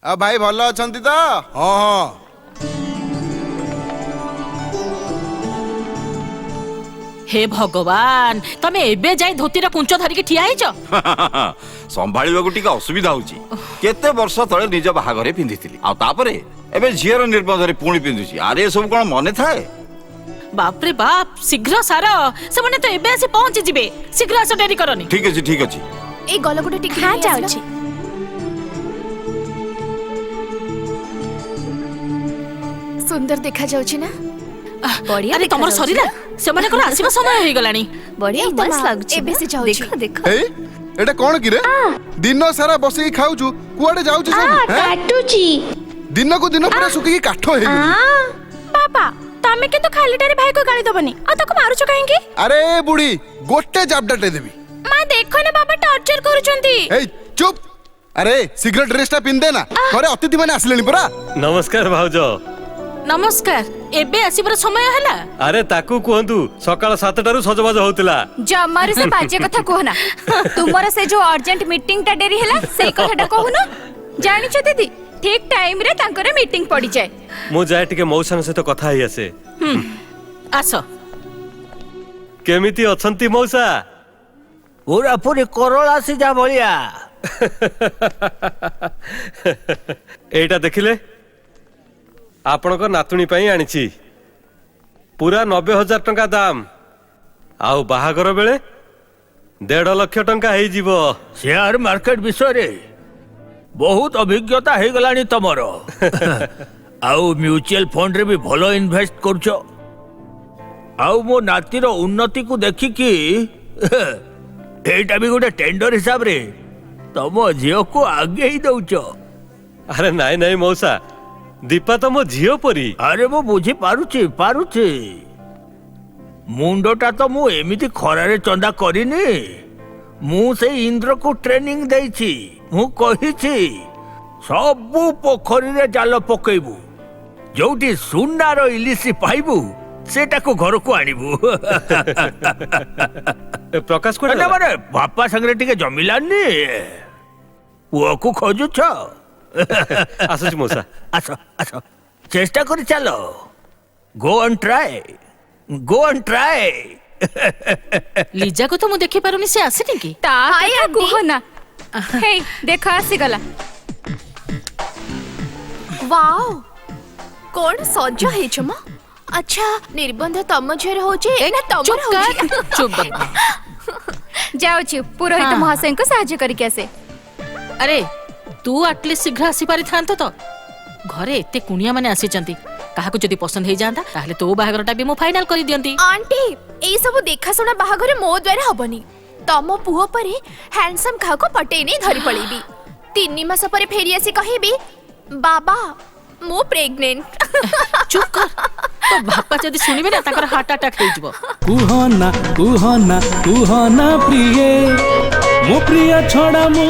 आ भाई भल अछंती तो? हाँ हाँ हे भगवान तमे एबे जाई धोतीर कुंच धरिकी ठिया हिच संभाळिबाकू टिके असुविधा होची केते वर्ष तळे निज बाहाघरे पिंधिथिली आ तापरे एबे झियर निर्बंधरे पुणी पिंधुची अरे सब कोन मने थाए बाप रे बाप शीघ्र सार से मने तो एबे आसी पहुंची जिबे शीघ्र आस डेरी करनी ठीक अछि ए गल गुटे टिके हां जाउची सुंदर देखा जाउची ना बढ़िया अरे तमर शरीर से माने कोन आसीबा समय होई गलानी बढ़िया मस्त लागुची एबे से जाउची देखो देखो ए एटा कोन कि रे दिन सारा बसी खाउछु कुआडे जाउछु सब काटुची दिन को दिन पूरा सुकी काठो हे पापा तमे के तो खालीटारे भाई को गाली दबनी आ तको मारुछ काहेंकी अरे बुढ़ी गोटे जाबडाटे देबी मां देखो ना बाबा टॉर्चर करूचंती ए चुप अरे शीघ्र ड्रेसटा पिन दे ना घरे अतिथि माने आसलेनी पुरा नमस्कार भाउजो नमस्कार एबे आसीबर समय हला अरे ताकू कहतु सकाळ 7टारू सजबाज होतिला जमारू से बाजे कथा कहना तुमरा से जो अर्जेंट मीटिंग ता डेरी हला सेई कथाटा कहूना जानि छ दीदी ठीक टाइम रे तांकर मीटिंग पड़ी जाए मु जाय टिके मौसा से तो कथा ही आसे आसो केमिति अछंती मौसा पूरा पूरी करोला सीधा भलिया एटा देखिले आपनक नातुणी पई आनिछि पूरा 90,000 टंका दाम आउ बाहागर बेले 1.5 लाख टंका हेई जीवो शेयर मार्केट विषय रे बहुत अभिज्ञता हे गलानी तमरो आउ म्यूचुअल फंड रे भी भलो इन्वेस्ट करछो आउ मो नातीर उन्नति को देखि कि एटा भी गोटे टेंडर हिसाब रे तम झियो को आगे ही दउछो अरे नाई नाई मौसा दीपा तो मो झियो परी अरे मो बुझी पारुची मुंडोटा तो मु एमिति खरारे चंदा करिनी मु से इंद्र को ट्रेनिंग देइछि मु कहिछि सबु पोखरी रे जाल पकेइबु जोटी सुनार इलिसी पाइबु सेटा को घर को आनिबु प्रकाश को माने बापा संगे टिके जमिलानी पुओ को खोजुछ आसुच मौसा आसो आसो चेष्टा करी चलो गो ऑन ट्राई लीजा को तो मु देखि पारुनी से आसीनी की ता या कहना हे देखो आसी गला वाओ कौन सज है छम अच्छा निर्बंध तम झर होचे ना तमर होचे चुप जाउची पुरोहित महाशय को सहाय्य करिके आसे अरे तू एटलीस्ट शीघ्र आसी पारि थांतो तो घरे एते कुनिया माने आसी चंती काहा को जदी पसंद हे जांदा ताहले तो बाहागरटा भी मु फाइनल करी दियंती आंटी एई सब देखा सुना बाहागरे मो द्वारा हबनी तम पुओ परे हैंडसम खा को पटे नहीं धरी पड़ीबी 3 मास परे फेरी आसी कहिबी बाबा मो प्रेग्नेंट चुप कर तो बापा जदी सुनिबे ना ताकर हार्ट अटैक हे जबो कुहना प्रिय मो प्रिय छोड़ा मो